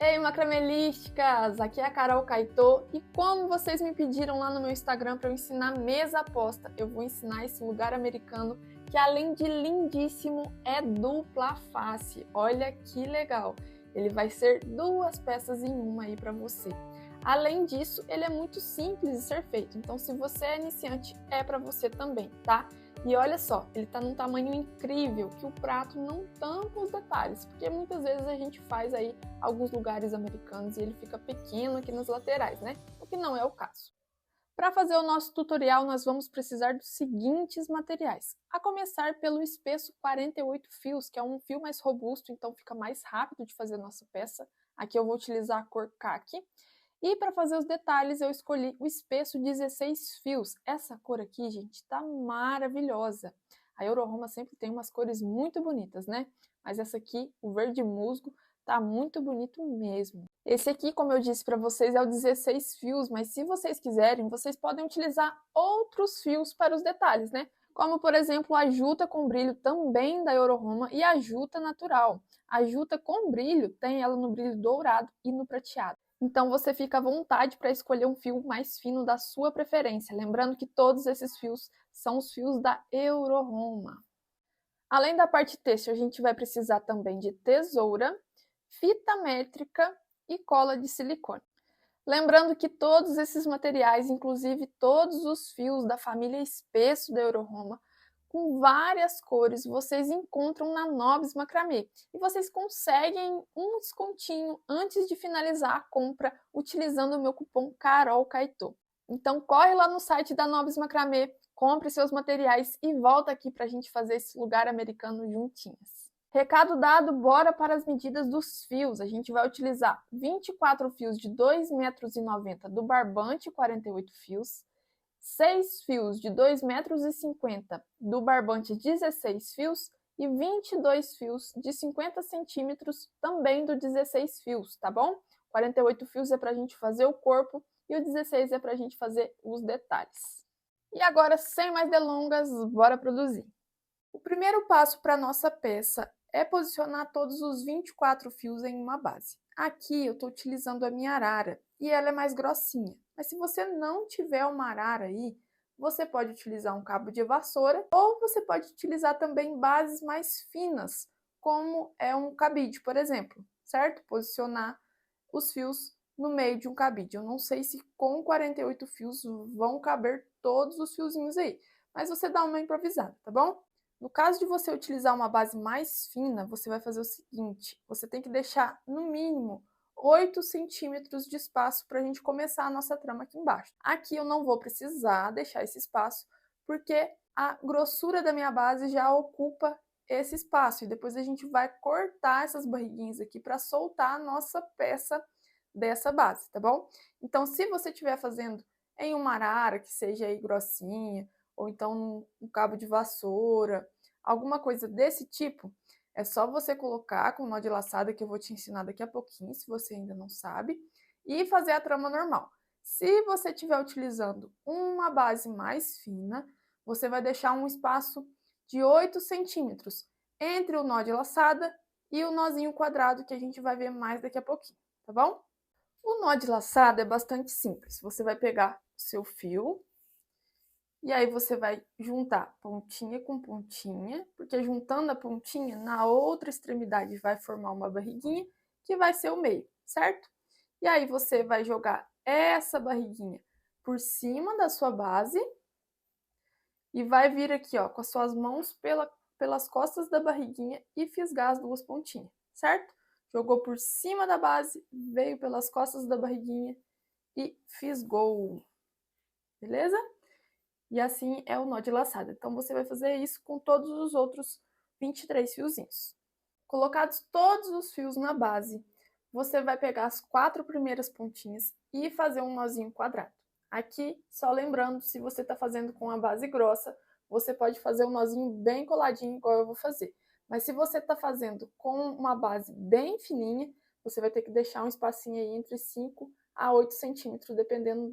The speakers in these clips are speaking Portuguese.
Ei, macramelísticas! Aqui é a Carol Caetô e como vocês me pediram lá no meu Instagram para eu ensinar mesa aposta, eu vou ensinar esse lugar americano que além de lindíssimo é dupla face. Olha que legal! Ele vai ser duas peças em uma aí para você. Além disso, ele é muito simples de ser feito, então se você é iniciante, é para você também, tá? E olha só, ele tá num tamanho incrível que o prato não tampa os detalhes, porque muitas vezes a gente faz aí alguns lugares americanos e ele fica pequeno aqui nas laterais, né? O que não é o caso. Para fazer o nosso tutorial, nós vamos precisar dos seguintes materiais. A começar pelo espesso 48 fios, que é um fio mais robusto, então fica mais rápido de fazer a nossa peça. Aqui eu vou utilizar a cor caqui. E para fazer os detalhes, eu escolhi o espesso 16 fios. Essa cor aqui, gente, tá maravilhosa. A Euroroma sempre tem umas cores muito bonitas, né? Mas essa aqui, o verde musgo, tá muito bonito mesmo. Esse aqui, como eu disse para vocês, é o 16 fios, mas se vocês quiserem, vocês podem utilizar outros fios para os detalhes, né? Como, por exemplo, a juta com brilho também da Euroroma e a juta natural. A juta com brilho tem ela no brilho dourado e no prateado. Então você fica à vontade para escolher um fio mais fino da sua preferência, lembrando que todos esses fios são os fios da Euroroma. Além da parte têxtil, a gente vai precisar também de tesoura, fita métrica e cola de silicone. Lembrando que todos esses materiais, inclusive todos os fios da família espesso da Euroroma, com várias cores, vocês encontram na Nobis Macramê. E vocês conseguem um descontinho antes de finalizar a compra utilizando o meu cupom CAROLCAETô. Então corre lá no site da Nobis Macramê, compre seus materiais e volta aqui para a gente fazer esse lugar americano juntinhas. Recado dado, bora para as medidas dos fios. A gente vai utilizar 24 fios de 2,90 m do barbante 48 fios, 6 fios de 2,50 m do barbante 16 fios e 22 fios de 50 centímetros também do 16 fios, tá bom? 48 fios é para a gente fazer o corpo e o 16 é para a gente fazer os detalhes. E agora, sem mais delongas, bora produzir. O primeiro passo para a nossa peça é posicionar todos os 24 fios em uma base. Aqui eu estou utilizando a minha arara e ela é mais grossinha. Mas se você não tiver uma arara aí, você pode utilizar um cabo de vassoura ou você pode utilizar também bases mais finas, como é um cabide, por exemplo, certo? Posicionar os fios no meio de um cabide. Eu não sei se com 48 fios vão caber todos os fiozinhos aí, mas você dá uma improvisada, tá bom? No caso de você utilizar uma base mais fina, você vai fazer o seguinte, você tem que deixar no mínimo 8 centímetros de espaço para a gente começar a nossa trama aqui embaixo. Aqui eu não vou precisar deixar esse espaço, porque a grossura da minha base já ocupa esse espaço, e depois a gente vai cortar essas barriguinhas aqui para soltar a nossa peça dessa base, tá bom? Então, se você estiver fazendo em uma arara que seja aí grossinha, ou então um cabo de vassoura, alguma coisa desse tipo, é só você colocar com nó de laçada, que eu vou te ensinar daqui a pouquinho, se você ainda não sabe, e fazer a trama normal. Se você estiver utilizando uma base mais fina, você vai deixar um espaço de 8 centímetros entre o nó de laçada e o nozinho quadrado, que a gente vai ver mais daqui a pouquinho, tá bom? O nó de laçada é bastante simples. Você vai pegar o seu fio, e aí você vai juntar pontinha com pontinha, porque juntando a pontinha, na outra extremidade vai formar uma barriguinha, que vai ser o meio, certo? E aí você vai jogar essa barriguinha por cima da sua base e vai vir aqui, ó, com as suas mãos pelas costas da barriguinha e fisgar as duas pontinhas, certo? Jogou por cima da base, veio pelas costas da barriguinha e fisgou, beleza? E assim é o nó de laçada. Então, você vai fazer isso com todos os outros 23 fiozinhos. Colocados todos os fios na base, você vai pegar as 4 primeiras pontinhas e fazer um nozinho quadrado. Aqui, só lembrando, se você está fazendo com a base grossa, você pode fazer um nozinho bem coladinho, igual eu vou fazer. Mas se você está fazendo com uma base bem fininha, você vai ter que deixar um espacinho aí entre 5 a 8 centímetros, dependendo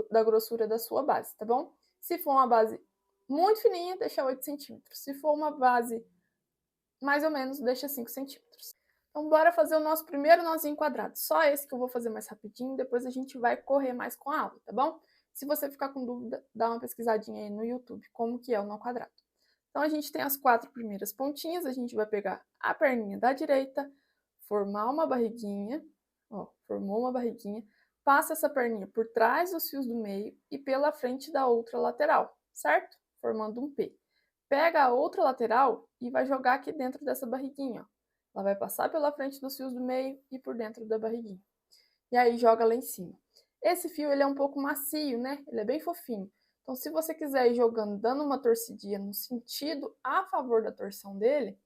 da grossura da sua base, tá bom? Se for uma base muito fininha, deixa 8 centímetros. Se for uma base mais ou menos, deixa 5 centímetros. Então, bora fazer o nosso primeiro nozinho quadrado. Só esse que eu vou fazer mais rapidinho, depois a gente vai correr mais com a aula, tá bom? Se você ficar com dúvida, dá uma pesquisadinha aí no YouTube, como que é o nó quadrado. Então, a gente tem as 4 primeiras pontinhas, a gente vai pegar a perninha da direita, formar uma barriguinha, ó, formou uma barriguinha, passa essa perninha por trás dos fios do meio e pela frente da outra lateral, certo? Formando um P. Pega a outra lateral e vai jogar aqui dentro dessa barriguinha, ó. Ela vai passar pela frente dos fios do meio e por dentro da barriguinha. E aí joga lá em cima. Esse fio ele é um pouco macio, né? Ele é bem fofinho. Então, se você quiser ir jogando, dando uma torcidinha no sentido a favor da torção dele,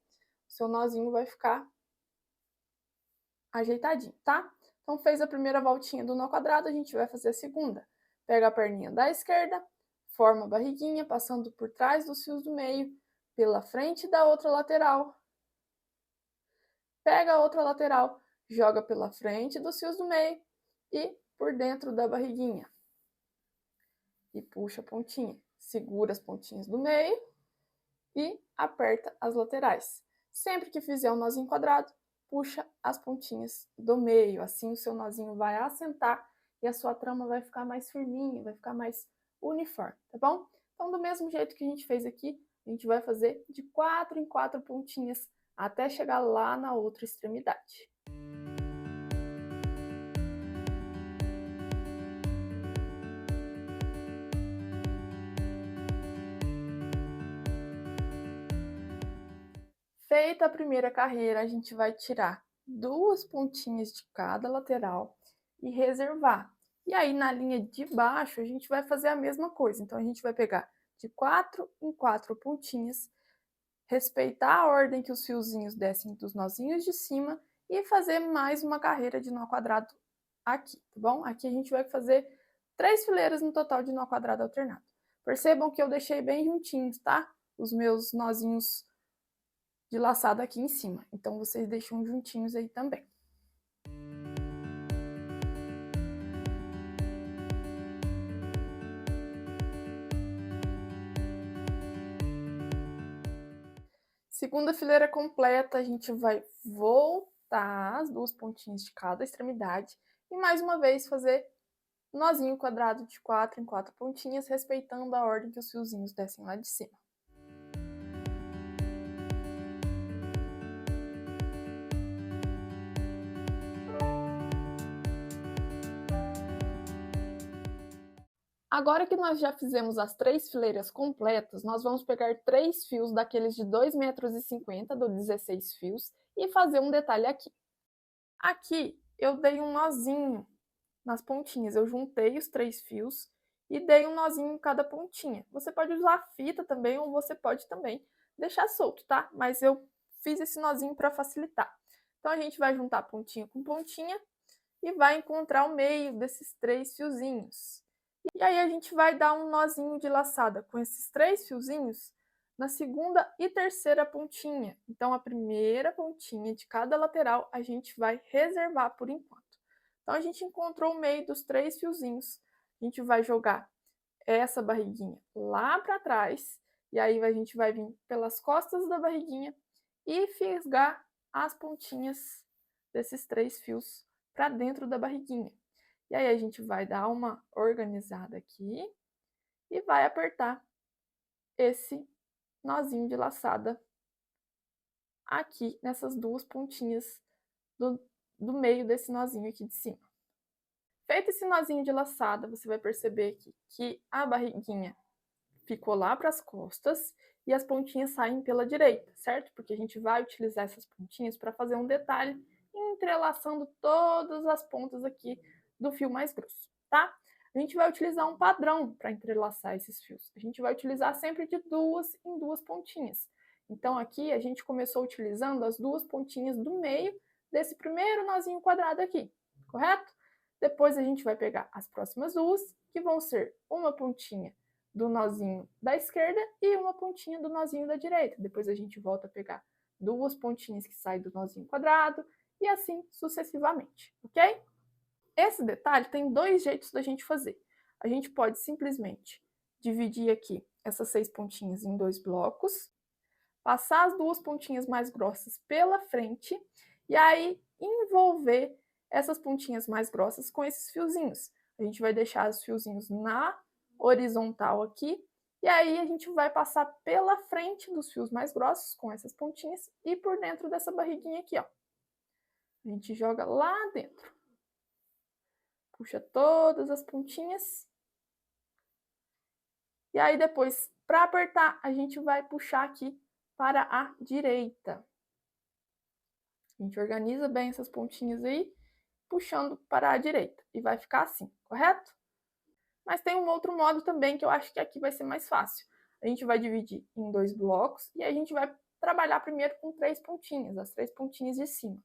seu nozinho vai ficar ajeitadinho, tá? Então, fez a primeira voltinha do nó quadrado, a gente vai fazer a segunda. Pega a perninha da esquerda, forma a barriguinha, passando por trás dos fios do meio, pela frente da outra lateral. Pega a outra lateral, joga pela frente dos fios do meio e por dentro da barriguinha. E puxa a pontinha. Segura as pontinhas do meio e aperta as laterais. Sempre que fizer um nozinho quadrado, puxa as pontinhas do meio. Assim o seu nozinho vai assentar e a sua trama vai ficar mais firminha, vai ficar mais uniforme, tá bom? Então, do mesmo jeito que a gente fez aqui, a gente vai fazer de 4 em 4 pontinhas até chegar lá na outra extremidade. Feita a primeira carreira, a gente vai tirar 2 pontinhas de cada lateral e reservar. E aí, na linha de baixo, a gente vai fazer a mesma coisa. Então, a gente vai pegar de 4 em 4 pontinhas, respeitar a ordem que os fiozinhos descem dos nozinhos de cima e fazer mais uma carreira de nó quadrado aqui, tá bom? Aqui a gente vai fazer 3 fileiras no total de nó quadrado alternado. Percebam que eu deixei bem juntinhos, tá? Os meus nozinhos de laçado aqui em cima. Então, vocês deixam juntinhos aí também. Segunda fileira completa, a gente vai voltar as 2 pontinhas de cada extremidade e mais uma vez fazer nozinho quadrado de 4 em 4 pontinhas, respeitando a ordem que os fiozinhos descem lá de cima. Agora que nós já fizemos as 3 fileiras completas, nós vamos pegar 3 fios daqueles de 2,50 m, do 16 fios, e fazer um detalhe aqui. Aqui eu dei um nozinho nas pontinhas, eu juntei os 3 fios e dei um nozinho em cada pontinha. Você pode usar fita também, ou você pode também deixar solto, tá? Mas eu fiz esse nozinho para facilitar. Então, a gente vai juntar pontinha com pontinha e vai encontrar o meio desses 3 fiozinhos. E aí a gente vai dar um nozinho de laçada com esses 3 fiozinhos na segunda e terceira pontinha. Então, a primeira pontinha de cada lateral a gente vai reservar por enquanto. Então, a gente encontrou o meio dos 3 fiozinhos. A gente vai jogar essa barriguinha lá para trás. E aí a gente vai vir pelas costas da barriguinha e fisgar as pontinhas desses 3 fios para dentro da barriguinha. E aí a gente vai dar uma organizada aqui e vai apertar esse nozinho de laçada aqui nessas 2 pontinhas do meio desse nozinho aqui de cima. Feito esse nozinho de laçada, você vai perceber aqui que a barriguinha ficou lá para as costas e as pontinhas saem pela direita, certo? Porque a gente vai utilizar essas pontinhas para fazer um detalhe entrelaçando todas as pontas aqui do fio mais grosso, tá? A gente vai utilizar um padrão para entrelaçar esses fios. A gente vai utilizar sempre de 2 em 2 pontinhas. Então, aqui a gente começou utilizando as 2 pontinhas do meio desse primeiro nozinho quadrado aqui, correto? Depois a gente vai pegar as próximas 2, que vão ser uma pontinha do nozinho da esquerda e uma pontinha do nozinho da direita. Depois a gente volta a pegar 2 pontinhas que saem do nozinho quadrado e assim sucessivamente, ok? Esse detalhe tem 2 jeitos da gente fazer. A gente pode simplesmente dividir aqui essas 6 pontinhas em 2 blocos, passar as 2 pontinhas mais grossas pela frente E aí, envolver essas pontinhas mais grossas com esses fiozinhos. A gente vai deixar os fiozinhos na horizontal aqui, e aí a gente vai passar pela frente dos fios mais grossos com essas pontinhas e por dentro dessa barriguinha aqui, ó. A gente joga lá dentro. Puxa todas as pontinhas. E aí depois, para apertar, a gente vai puxar aqui para a direita. A gente organiza bem essas pontinhas aí, puxando para a direita. E vai ficar assim, correto? Mas tem um outro modo também que eu acho que aqui vai ser mais fácil. A gente vai dividir em 2 blocos e a gente vai trabalhar primeiro com 3 pontinhas, as 3 pontinhas de cima.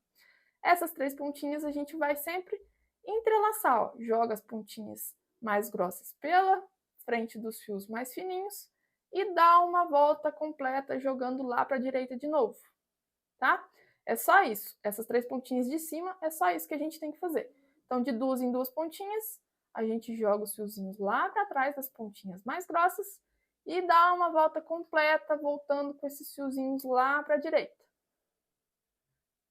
Essas 3 pontinhas a gente vai sempre entrelaçar, ó. Joga as pontinhas mais grossas pela frente dos fios mais fininhos e dá uma volta completa jogando lá para a direita de novo, tá? É só isso. Essas 3 pontinhas de cima, é só isso que a gente tem que fazer. Então, de 2 em 2 pontinhas, a gente joga os fiozinhos lá para trás das pontinhas mais grossas e dá uma volta completa, voltando com esses fiozinhos lá para a direita.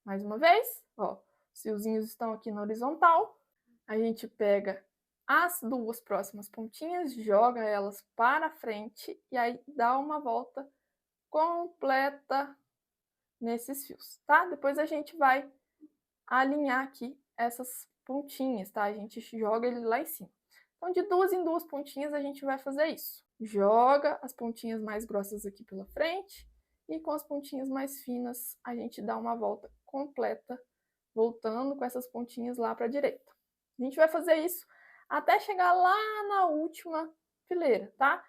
Mais uma vez, ó, os fiozinhos estão aqui na horizontal. A gente pega as 2 próximas pontinhas, joga elas para frente e aí dá uma volta completa nesses fios, tá? Depois a gente vai alinhar aqui essas pontinhas, tá? A gente joga ele lá em cima. Então, de 2 em 2 pontinhas, a gente vai fazer isso. Joga as pontinhas mais grossas aqui pela frente e com as pontinhas mais finas, a gente dá uma volta completa, voltando com essas pontinhas lá para a direita. A gente vai fazer isso até chegar lá na última fileira, tá?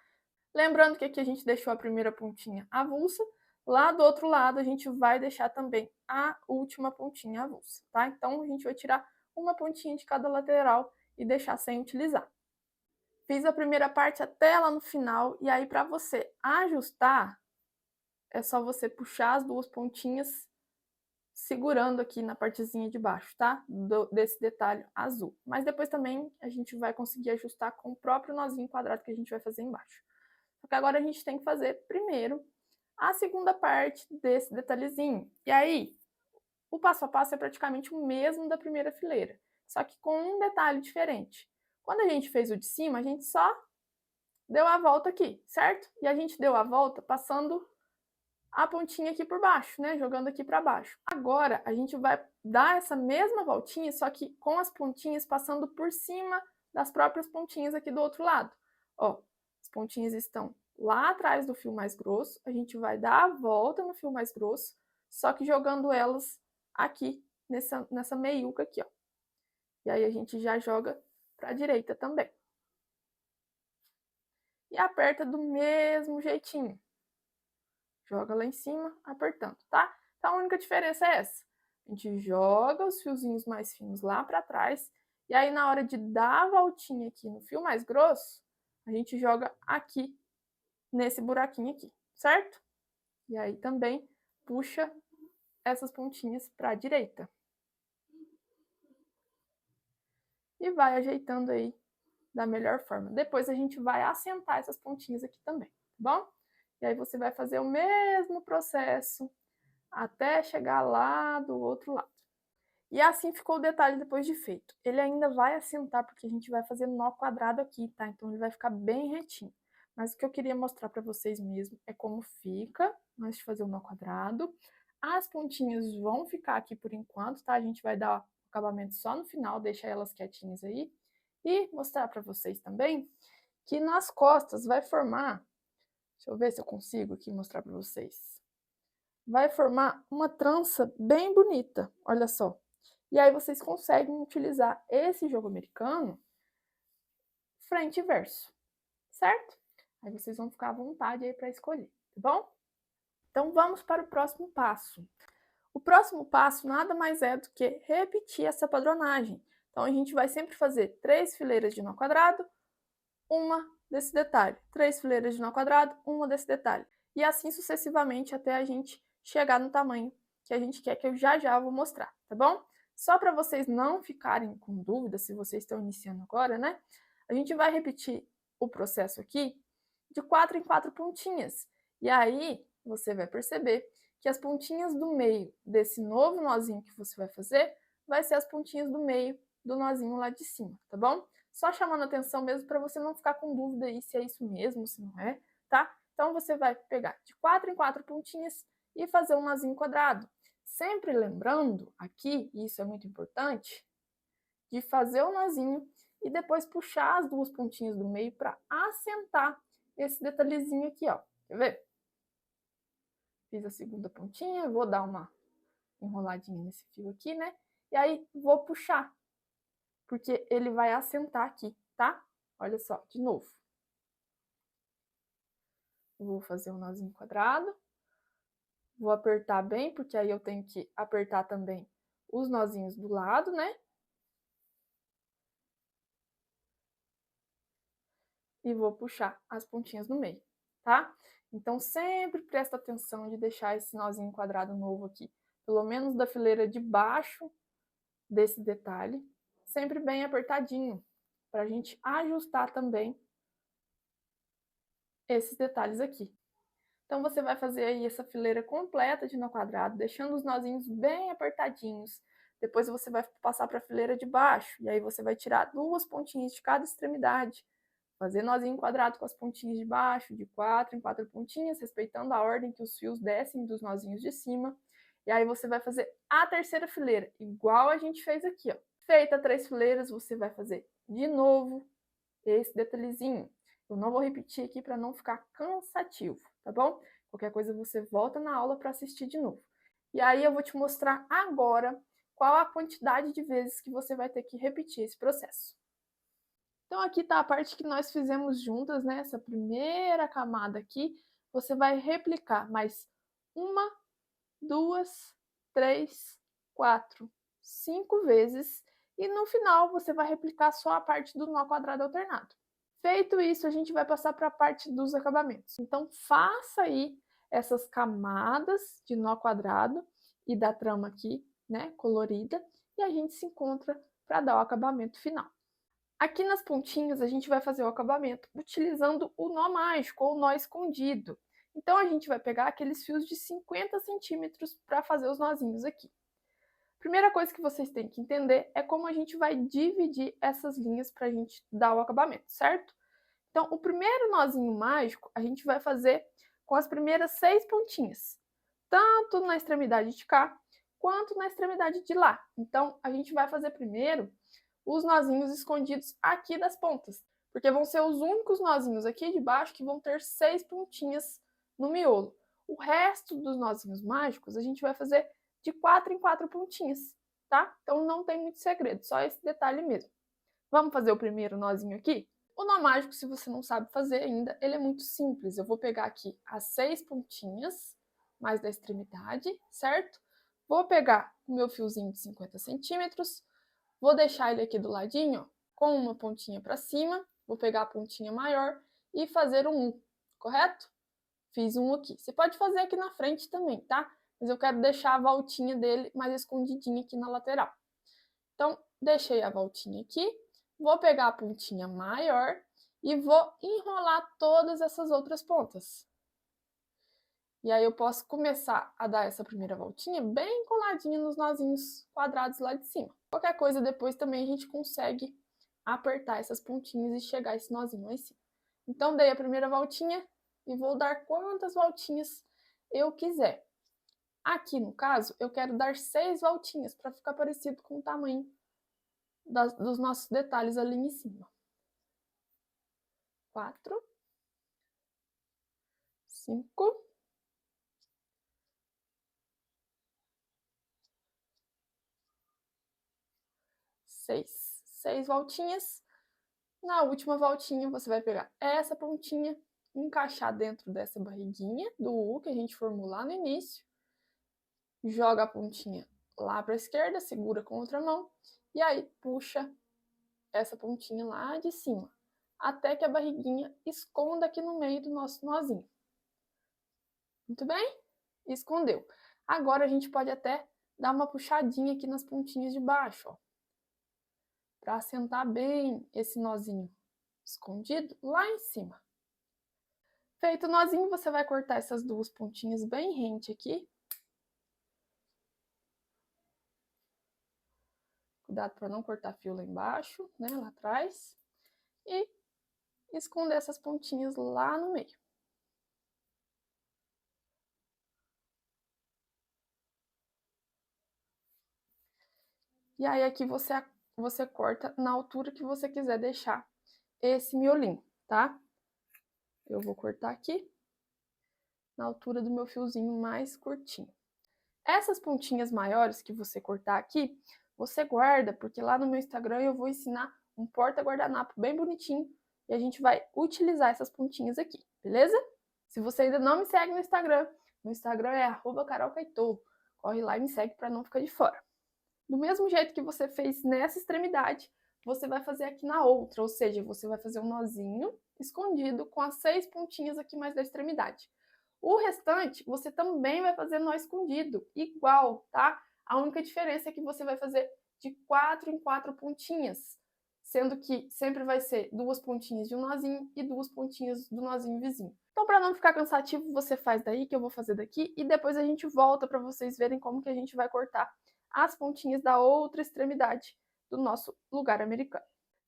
Lembrando que aqui a gente deixou a primeira pontinha avulsa, lá do outro lado a gente vai deixar também a última pontinha avulsa, tá? Então a gente vai tirar uma pontinha de cada lateral e deixar sem utilizar. Fiz a primeira parte até lá no final e aí para você ajustar é só você puxar as 2 pontinhas segurando aqui na partezinha de baixo, tá? Desse detalhe azul. Mas depois também a gente vai conseguir ajustar com o próprio nozinho quadrado que a gente vai fazer embaixo. Só que agora a gente tem que fazer primeiro a segunda parte desse detalhezinho. E aí, o passo a passo é praticamente o mesmo da primeira fileira, só que com um detalhe diferente. Quando a gente fez o de cima, a gente só deu a volta aqui, certo? E a gente deu a volta passando a pontinha aqui por baixo, né? Jogando aqui para baixo. Agora, a gente vai dar essa mesma voltinha, só que com as pontinhas passando por cima das próprias pontinhas aqui do outro lado. Ó, as pontinhas estão lá atrás do fio mais grosso, a gente vai dar a volta no fio mais grosso, só que jogando elas aqui, nessa meiuca aqui, ó. E aí a gente já joga para a direita também. E aperta do mesmo jeitinho. Joga lá em cima, apertando, tá? Então a única diferença é essa. A gente joga os fiozinhos mais finos lá para trás, e aí na hora de dar a voltinha aqui no fio mais grosso, a gente joga aqui, nesse buraquinho aqui, certo? E aí também puxa essas pontinhas para a direita. E vai ajeitando aí da melhor forma. Depois a gente vai assentar essas pontinhas aqui também, tá bom? E aí você vai fazer o mesmo processo até chegar lá do outro lado. E assim ficou o detalhe depois de feito. Ele ainda vai assentar porque a gente vai fazer nó quadrado aqui, tá? Então ele vai ficar bem retinho. Mas o que eu queria mostrar para vocês mesmo é como fica antes de fazer o nó quadrado. As pontinhas vão ficar aqui por enquanto, tá? A gente vai dar o acabamento só no final, deixar elas quietinhas aí. E mostrar para vocês também que nas costas vai formar, deixa eu ver se eu consigo aqui mostrar para vocês. Vai formar uma trança bem bonita, olha só. E aí vocês conseguem utilizar esse jogo americano frente e verso, certo? Aí vocês vão ficar à vontade aí para escolher, tá bom? Então vamos para o próximo passo. O próximo passo nada mais é do que repetir essa padronagem. Então a gente vai sempre fazer 3 fileiras de nó quadrado, uma desse detalhe, 3 fileiras de nó quadrado, uma desse detalhe. E assim sucessivamente até a gente chegar no tamanho que a gente quer, que eu já vou mostrar, tá bom? Só para vocês não ficarem com dúvida, se vocês estão iniciando agora, né? A gente vai repetir o processo aqui de 4 em 4 pontinhas. E aí você vai perceber que as pontinhas do meio desse novo nozinho que você vai fazer vai ser as pontinhas do meio do nozinho lá de cima, tá bom? Só chamando atenção mesmo para você não ficar com dúvida aí se é isso mesmo, se não é, tá? Então você vai pegar de 4 em 4 pontinhas e fazer um nozinho quadrado. Sempre lembrando aqui, e isso é muito importante, de fazer o nozinho e depois puxar as duas pontinhas do meio para assentar esse detalhezinho aqui, ó. Quer ver? Fiz a segunda pontinha, vou dar uma enroladinha nesse fio aqui, né? E aí vou puxar, porque ele vai assentar aqui, tá? Olha só, de novo. Vou fazer um nozinho quadrado. Vou apertar bem, porque aí eu tenho que apertar também os nozinhos do lado, né? E vou puxar as pontinhas no meio, tá? Então, sempre presta atenção de deixar esse nozinho quadrado novo aqui, pelo menos da fileira de baixo desse detalhe, sempre bem apertadinho, para a gente ajustar também esses detalhes aqui. Então, você vai fazer aí essa fileira completa de nó quadrado, deixando os nozinhos bem apertadinhos. Depois você vai passar para a fileira de baixo, e aí você vai tirar duas pontinhas de cada extremidade, fazer nozinho quadrado com as pontinhas de baixo, de 4 em 4 pontinhas, respeitando a ordem que os fios descem dos nozinhos de cima. E aí você vai fazer a terceira fileira, igual a gente fez aqui, ó. Feita 3 fileiras, você vai fazer de novo esse detalhezinho. Eu não vou repetir aqui para não ficar cansativo, tá bom? Qualquer coisa você volta na aula para assistir de novo. E aí eu vou te mostrar agora qual a quantidade de vezes que você vai ter que repetir esse processo. Então aqui está a parte que nós fizemos juntas, né? Essa primeira camada aqui, você vai replicar mais 1, 2, 3, 4, 5 vezes e no final você vai replicar só a parte do nó quadrado alternado. Feito isso, a gente vai passar para a parte dos acabamentos. Então faça aí essas camadas de nó quadrado e da trama aqui, né, colorida, e a gente se encontra para dar o acabamento final. Aqui nas pontinhas a gente vai fazer o acabamento utilizando o nó mágico ou nó escondido. Então a gente vai pegar aqueles fios de 50 centímetros para fazer os nozinhos aqui. Primeira coisa que vocês têm que entender é como a gente vai dividir essas linhas para a gente dar o acabamento, certo? Então o primeiro nozinho mágico a gente vai fazer com as primeiras 6 pontinhas, tanto na extremidade de cá quanto na extremidade de lá. Então a gente vai fazer primeiro os nozinhos escondidos aqui das pontas, porque vão ser os únicos nozinhos aqui de baixo que vão ter 6 pontinhas no miolo. O resto dos nozinhos mágicos a gente vai fazer de 4 em 4 pontinhas, tá? Então não tem muito segredo, só esse detalhe mesmo. Vamos fazer o primeiro nozinho aqui? O nó mágico, se você não sabe fazer ainda, ele é muito simples. Eu vou pegar aqui as 6 pontinhas, mais da extremidade, certo? Vou pegar o meu fiozinho de 50 centímetros, vou deixar ele aqui do ladinho, com uma pontinha para cima, vou pegar a pontinha maior e fazer um U, correto? Fiz um aqui. Você pode fazer aqui na frente também, tá? Mas eu quero deixar a voltinha dele mais escondidinha aqui na lateral. Então, deixei a voltinha aqui, vou pegar a pontinha maior e vou enrolar todas essas outras pontas. E aí eu posso começar a dar essa primeira voltinha bem coladinha nos nozinhos quadrados lá de cima. Qualquer coisa depois também a gente consegue apertar essas pontinhas e chegar esse nozinho lá em cima. Então dei a primeira voltinha e vou dar quantas voltinhas eu quiser. Aqui no caso eu quero dar 6 voltinhas para ficar parecido com o tamanho dos nossos detalhes ali em cima. 4, 5, 6 voltinhas. Na última voltinha, você vai pegar essa pontinha, encaixar dentro dessa barriguinha do U que a gente formou lá no início, joga a pontinha lá para a esquerda, segura com a outra mão, e aí puxa essa pontinha lá de cima, até que a barriguinha esconda aqui no meio do nosso nozinho. Muito bem? Escondeu. Agora a gente pode até dar uma puxadinha aqui nas pontinhas de baixo, ó, para assentar bem esse nozinho escondido lá em cima. Feito o nozinho, você vai cortar essas duas pontinhas bem rente aqui Cuidado para não cortar fio lá embaixo, né, lá atrás. E esconder essas pontinhas lá no meio. E aí aqui você corta na altura que você quiser deixar esse miolinho, tá? Eu vou cortar aqui na altura do meu fiozinho mais curtinho. Essas pontinhas maiores que você cortar aqui, você guarda, porque lá no meu Instagram eu vou ensinar um porta-guardanapo bem bonitinho e a gente vai utilizar essas pontinhas aqui, beleza? Se você ainda não me segue no Instagram, meu Instagram é @carolcaetô. Corre lá e me segue para não ficar de fora. Do mesmo jeito que você fez nessa extremidade, você vai fazer aqui na outra, ou seja, você vai fazer um nozinho escondido com as 6 pontinhas aqui mais da extremidade. O restante, você também vai fazer nó escondido, igual, tá? A única diferença é que você vai fazer de 4 em 4 pontinhas, sendo que sempre vai ser 2 pontinhas de um nozinho e 2 pontinhas do nozinho vizinho. Então, para não ficar cansativo, você faz daí, que eu vou fazer daqui, e depois a gente volta para vocês verem como que a gente vai cortar as pontinhas da outra extremidade do nosso lugar americano.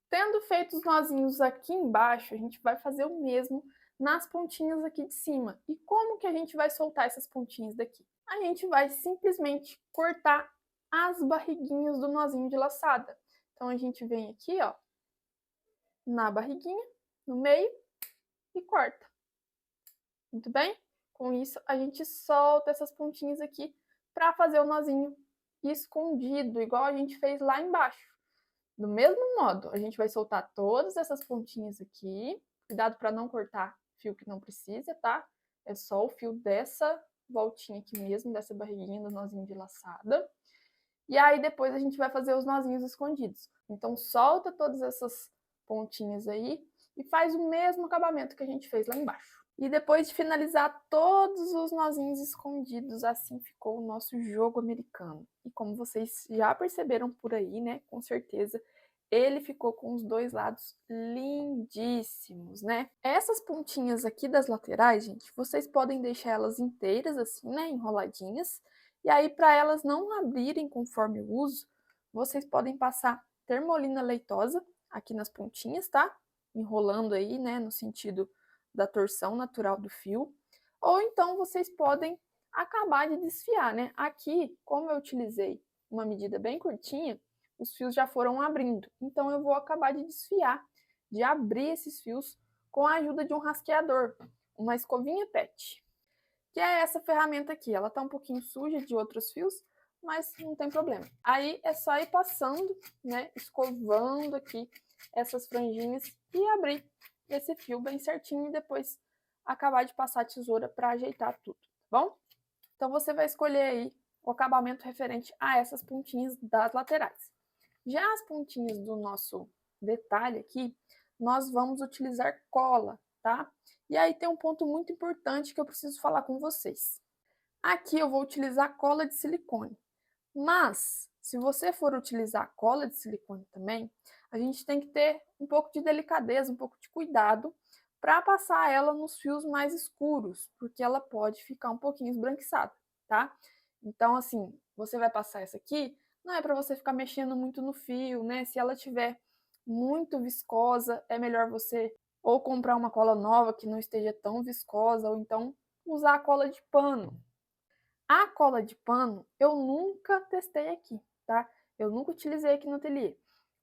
Tendo feito os nozinhos aqui embaixo, a gente vai fazer o mesmo nas pontinhas aqui de cima. E como que a gente vai soltar essas pontinhas daqui? A gente vai simplesmente cortar as barriguinhas do nozinho de laçada. Então, a gente vem aqui, ó, na barriguinha, no meio, e corta. Muito bem? Com isso, a gente solta essas pontinhas aqui para fazer o nozinho escondido, igual a gente fez lá embaixo. Do mesmo modo, a gente vai soltar todas essas pontinhas aqui. Cuidado para não cortar fio que não precisa, tá? É só o fio dessa voltinha aqui mesmo, dessa barriguinha do nozinho de laçada. E aí depois a gente vai fazer os nozinhos escondidos. Então solta todas essas pontinhas aí e faz o mesmo acabamento que a gente fez lá embaixo. E depois de finalizar todos os nozinhos escondidos, assim ficou o nosso jogo americano. E como vocês já perceberam por aí, né, com certeza, ele ficou com os dois lados lindíssimos, né? Essas pontinhas aqui das laterais, gente, vocês podem deixar elas inteiras assim, né, enroladinhas. E aí, para elas não abrirem conforme o uso, vocês podem passar termolina leitosa aqui nas pontinhas, tá? Enrolando aí, né, no sentido da torção natural do fio, ou então vocês podem acabar de desfiar, né? Aqui, como eu utilizei uma medida bem curtinha, os fios já foram abrindo, então eu vou acabar de desfiar, de abrir esses fios com a ajuda de um rasqueador, uma escovinha PET, que é essa ferramenta aqui. Ela tá um pouquinho suja de outros fios, mas não tem problema. Aí é só ir passando, né, escovando aqui essas franjinhas e abrir esse fio bem certinho e depois acabar de passar a tesoura para ajeitar tudo, tá bom? Então você vai escolher aí o acabamento referente a essas pontinhas das laterais. Já as pontinhas do nosso detalhe aqui, nós vamos utilizar cola, tá? E aí tem um ponto muito importante que eu preciso falar com vocês. Aqui eu vou utilizar cola de silicone, mas se você for utilizar cola de silicone também, a gente tem que ter um pouco de delicadeza, um pouco de cuidado para passar ela nos fios mais escuros, porque ela pode ficar um pouquinho esbranquiçada, tá? Então, assim, você vai passar essa aqui, não é para você ficar mexendo muito no fio, né? Se ela tiver muito viscosa, é melhor você ou comprar uma cola nova que não esteja tão viscosa, ou então usar a cola de pano. A cola de pano eu nunca testei aqui, tá? Eu nunca utilizei aqui no ateliê.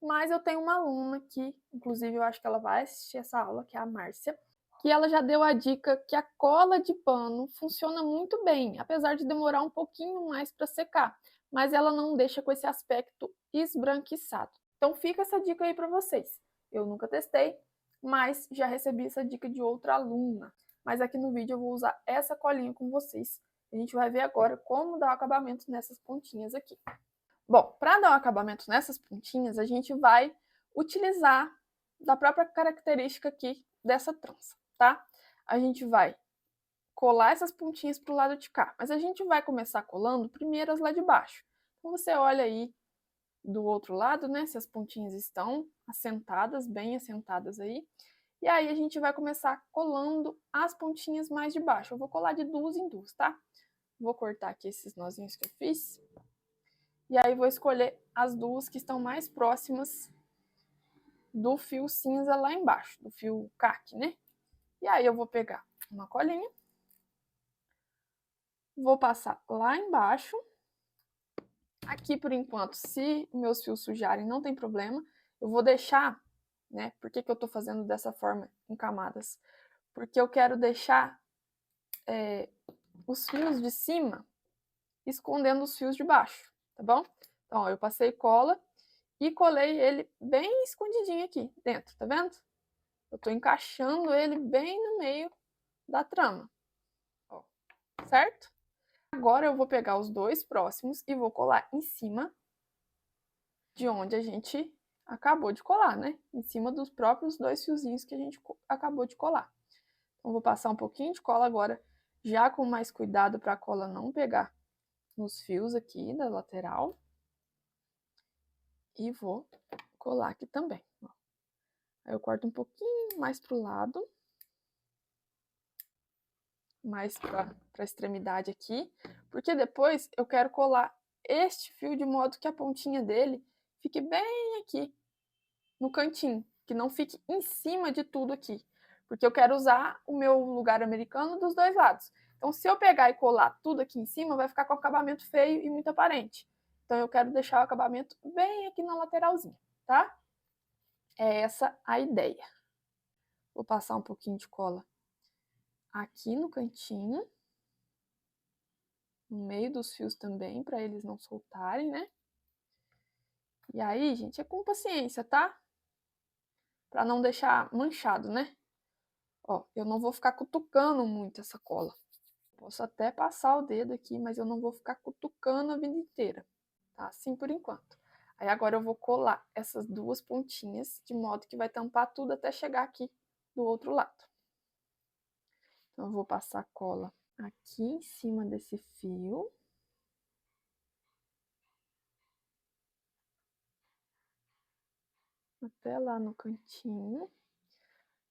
Mas eu tenho uma aluna que, inclusive eu acho que ela vai assistir essa aula, que é a Márcia, que ela já deu a dica que a cola de pano funciona muito bem, apesar de demorar um pouquinho mais para secar, mas ela não deixa com esse aspecto esbranquiçado. Então fica essa dica aí para vocês. Eu nunca testei, mas já recebi essa dica de outra aluna. Mas aqui no vídeo eu vou usar essa colinha com vocês. A gente vai ver agora como dar o acabamento nessas pontinhas aqui. Bom, para dar o acabamento nessas pontinhas, a gente vai utilizar da própria característica aqui dessa trança, tá? A gente vai colar essas pontinhas para o lado de cá, mas a gente vai começar colando primeiro as lá de baixo. Então você olha aí do outro lado, né, se as pontinhas estão assentadas, bem assentadas aí. E aí a gente vai começar colando as pontinhas mais de baixo. Eu vou colar de duas em duas, tá? Vou cortar aqui esses nozinhos que eu fiz. E aí vou escolher as duas que estão mais próximas do fio cinza lá embaixo, do fio caque, né? E aí eu vou pegar uma colinha, vou passar lá embaixo. Aqui, por enquanto, se meus fios sujarem, não tem problema. Eu vou deixar, né? Por que eu tô fazendo dessa forma, em camadas? Porque eu quero deixar os fios de cima escondendo os fios de baixo, tá bom? Então, ó, eu passei cola e colei ele bem escondidinho aqui dentro, tá vendo? Eu tô encaixando ele bem no meio da trama, ó, certo? Agora eu vou pegar os dois próximos e vou colar em cima de onde a gente acabou de colar, né? Em cima dos próprios dois fiozinhos que a gente acabou de colar. Então, vou passar um pouquinho de cola agora, já com mais cuidado para a cola não pegar nos fios aqui da lateral. E vou colar aqui também, ó. Aí eu corto um pouquinho mais pro lado, mais pra extremidade aqui, porque depois eu quero colar este fio de modo que a pontinha dele fique bem aqui no cantinho, que não fique em cima de tudo aqui, porque eu quero usar o meu lugar americano dos dois lados. Então, se eu pegar e colar tudo aqui em cima, vai ficar com acabamento feio e muito aparente. Então, eu quero deixar o acabamento bem aqui na lateralzinha, tá? É essa a ideia. Vou passar um pouquinho de cola aqui no cantinho, no meio dos fios também, para eles não soltarem, né? E aí, gente, é com paciência, tá? Para não deixar manchado, né? Ó, eu não vou ficar cutucando muito essa cola. Posso até passar o dedo aqui, mas eu não vou ficar cutucando a vida inteira, tá? Assim por enquanto. Aí agora eu vou colar essas duas pontinhas, de modo que vai tampar tudo até chegar aqui do outro lado. Então, eu vou passar cola aqui em cima desse fio. Até lá no cantinho.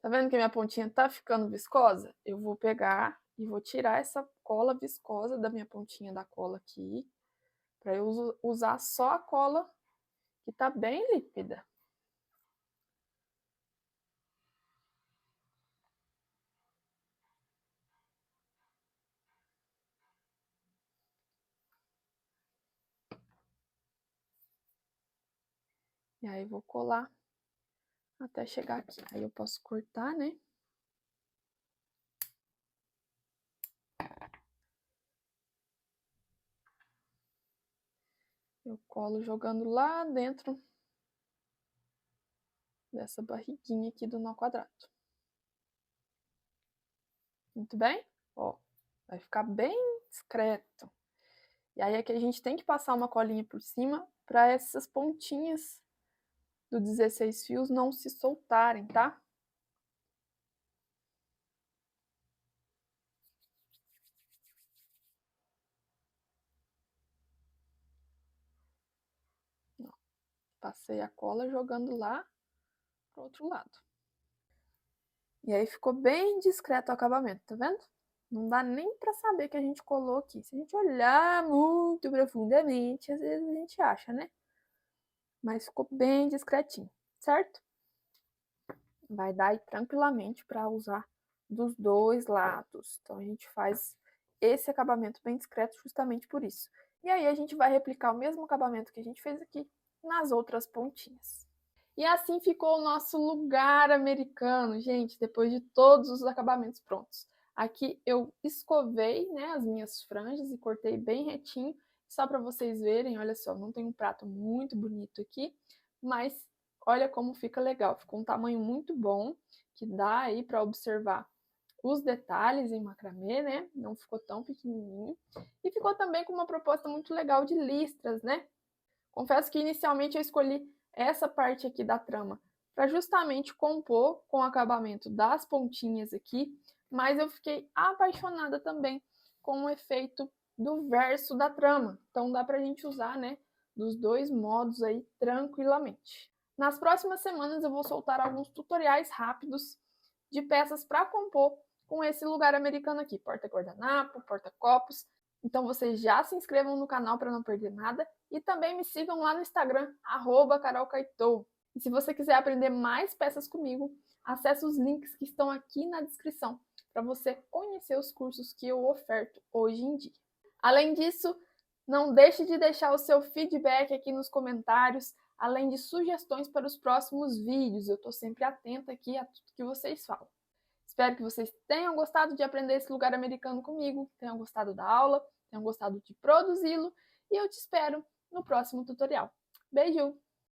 Tá vendo que a minha pontinha tá ficando viscosa? Eu vou pegar e vou tirar essa cola viscosa da minha pontinha da cola aqui, para eu usar só a cola que tá bem líquida. E aí vou colar até chegar aqui. Aí eu posso cortar, né? Eu colo jogando lá dentro dessa barriguinha aqui do nó quadrado. Muito bem? Ó, vai ficar bem discreto. E aí aqui a gente tem que passar uma colinha por cima para essas pontinhas do 16 fios não se soltarem, tá? Ó, passei a cola jogando lá pro outro lado. E aí ficou bem discreto o acabamento, tá vendo? Não dá nem para saber que a gente colou aqui. Se a gente olhar muito profundamente, às vezes a gente acha, né? Mas ficou bem discretinho, certo? Vai dar aí tranquilamente para usar dos dois lados. Então, a gente faz esse acabamento bem discreto justamente por isso. E aí, a gente vai replicar o mesmo acabamento que a gente fez aqui nas outras pontinhas. E assim ficou o nosso lugar americano, gente, depois de todos os acabamentos prontos. Aqui eu escovei, né, as minhas franjas e cortei bem retinho, só para vocês verem, olha só, não tem um prato muito bonito aqui, mas olha como fica legal, ficou um tamanho muito bom, que dá aí para observar os detalhes em macramê, né, não ficou tão pequenininho, e ficou também com uma proposta muito legal de listras, né. Confesso que inicialmente eu escolhi essa parte aqui da trama para justamente compor com o acabamento das pontinhas aqui, mas eu fiquei apaixonada também com o efeito do verso da trama. Então dá para a gente usar, né, dos dois modos aí tranquilamente. Nas próximas semanas eu vou soltar alguns tutoriais rápidos de peças para compor com esse lugar americano aqui, porta-guardanapo, porta-copos. Então vocês já se inscrevam no canal para não perder nada e também me sigam lá no Instagram, @carolcaitou. E se você quiser aprender mais peças comigo, acesse os links que estão aqui na descrição para você conhecer os cursos que eu oferto hoje em dia. Além disso, não deixe de deixar o seu feedback aqui nos comentários, além de sugestões para os próximos vídeos. Eu estou sempre atenta aqui a tudo que vocês falam. Espero que vocês tenham gostado de aprender esse lugar americano comigo, tenham gostado da aula, tenham gostado de produzi-lo e eu te espero no próximo tutorial. Beijo!